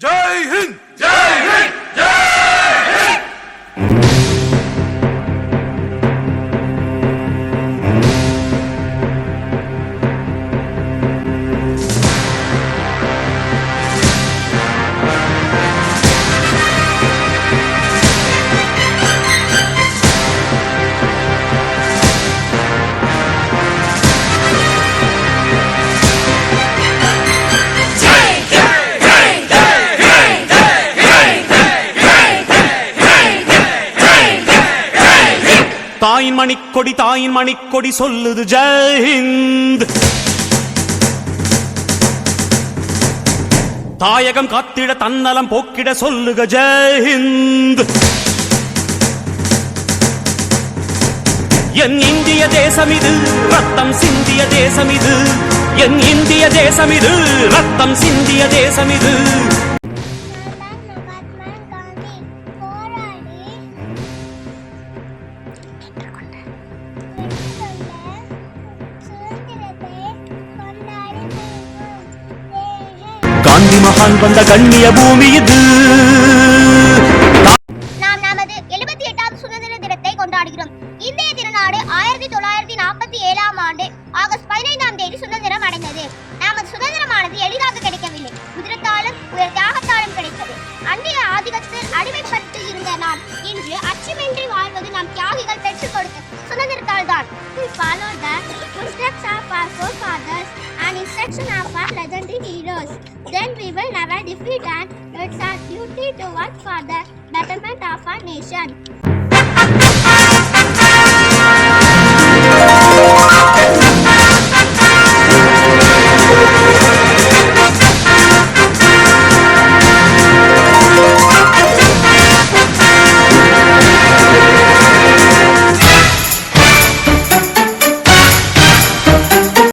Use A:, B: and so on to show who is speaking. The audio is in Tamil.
A: जय हिंद जय हिंद जय हिंद।
B: தாயின் மணிக்கொடி சொல்லுது ஜெய் ஹிந்த். தாயகம் காத்திட தன்னலம் போக்கிட சொல்லுக ஜெய் ஹிந்த். என் இந்திய தேசம் இது ரத்தம் சிந்திய தேசம் இது. என் இந்திய தேசம் இது ரத்தம் சிந்திய தேசம் இது. காந்தி மகான் வந்த கண்ணிய பூமி இது.
C: நாம் நமது 78வது சுதந்திர தினத்தை கொண்டாடுகிறோம். இந்திய திருநாடு 1947ஆம் ஆண்டு ஆகஸ்ட் 15ஆம் தேதி சுதந்திரம் அடைந்தது. நமது சுதந்திரமானது எளிதாக கிடைக்கவில்லை. உதிரத்தாலும் உயர் தியாகத்தாலும் கிடைத்தது. அந்நிய ஆதிக்கத்தில் அடிமைப்பட்டு இருந்த நாம் இன்று அச்சமின்றி வாழ்வது நம் தியாகிகள் பெற்றுக் கொடுத்த சுதந்திரத்தால் தான். We follow the footsteps of our forefathers and instruction of our legendary heroes. Then we will never defeat, and it's our duty to work for the betterment of our nation.